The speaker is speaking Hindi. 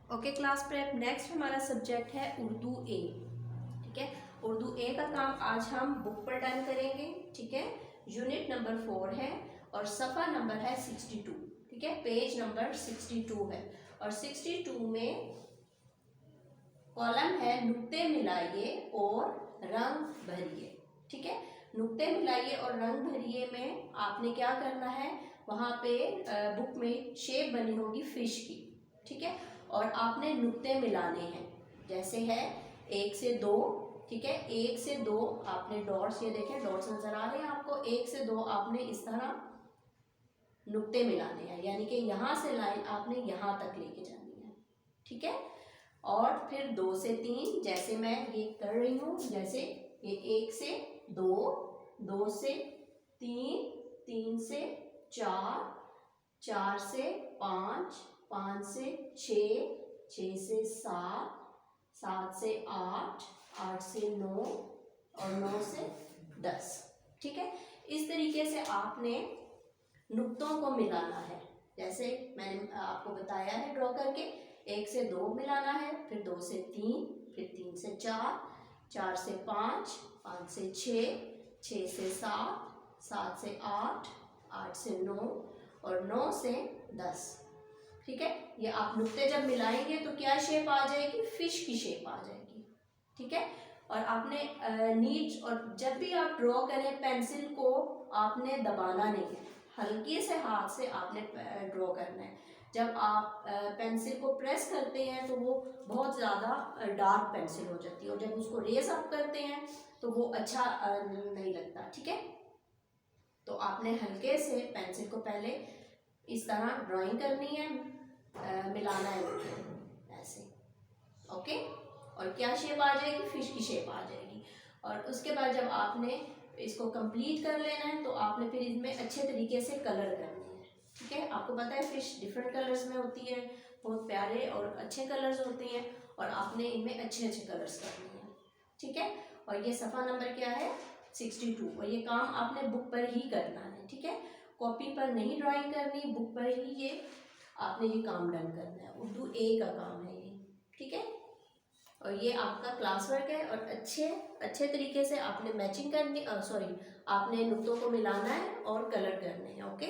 ओके क्लास प्रेप, नेक्स्ट हमारा सब्जेक्ट है उर्दू ए। ठीक है, उर्दू ए का काम आज हम बुक पर डन करेंगे। ठीक है, यूनिट नंबर 4 है और सफ़ा नंबर है 62। ठीक है, पेज नंबर 62 है और 62 में कॉलम है नुक्ते मिलाइए और रंग भरिए। ठीक है, नुक्ते मिलाइए और रंग भरिए में आपने क्या करना है, वहाँ पे बुक में शेप बनी होगी फिश की। ठीक है, और आपने नुक्ते मिलाने हैं, जैसे है 1 से 2। ठीक है, 1 से 2 आपने डॉट्स, ये देखें डॉट्स नजर आ रहे हैं आपको, 1 से 2 आपने इस तरह नुक्ते मिलाने हैं, यानी कि यहाँ से लाइन आपने यहाँ तक लेके जानी है। ठीक है, और फिर 2 से 3 जैसे मैं ये कर रही हूँ, जैसे ये 1 से 2, 2 से 3, 3 से 4, 4 से 5, 5 से 6, 6 से 7, 7 से 8, 8 से 9 और 9 से 10। ठीक है, इस तरीके से आपने नुक्तों को मिलाना है, जैसे मैंने आपको बताया है ड्रॉ करके। 1 से 2 मिलाना है, फिर 2 से 3, फिर 3 से 4, 4 से 5, 5 से 6, 6 से 7, 7 से 8, 8 से 9 और 9 से 10। ठीक है, ये आप नुक्ते जब मिलाएंगे तो क्या शेप आ जाएगी, फिश की शेप आ जाएगी। ठीक है, और आपने नीच, और जब भी आप ड्रॉ करें पेंसिल को आपने दबाना नहीं है, हल्के से हाथ से आपने ड्रॉ करना है। जब आप पेंसिल को प्रेस करते हैं तो वो बहुत ज़्यादा डार्क पेंसिल हो जाती है, और जब उसको रेज अप करते हैं तो वो अच्छा नहीं लगता। ठीक है, तो आपने हल्के से पेंसिल को पहले इस तरह ड्राइंग करनी है, मिलाना है ऐसे। ओके, और क्या शेप आ जाएगी, फिश की शेप आ जाएगी। और उसके बाद जब आपने इसको कंप्लीट कर लेना है तो आपने फिर इसमें अच्छे तरीके से कलर करने हैं। ठीक है, आपको पता है फिश डिफरेंट कलर्स में होती है, बहुत प्यारे और अच्छे कलर्स होते हैं, और आपने इनमें अच्छे अच्छे कलर्स करने हैं। ठीक है, और ये सफ़ा नंबर क्या है, 62, और ये काम आपने बुक पर ही करना है। ठीक है, कॉपी पर नहीं ड्राइंग करनी, बुक पर ही ये आपने ये काम डन करना है। उर्दू ए का काम है ये। ठीक है, और ये आपका क्लास वर्क है, और अच्छे तरीके से आपने मैचिंग करनी, सॉरी, आपने नुक्तों को मिलाना है और कलर करने हैं। ओके।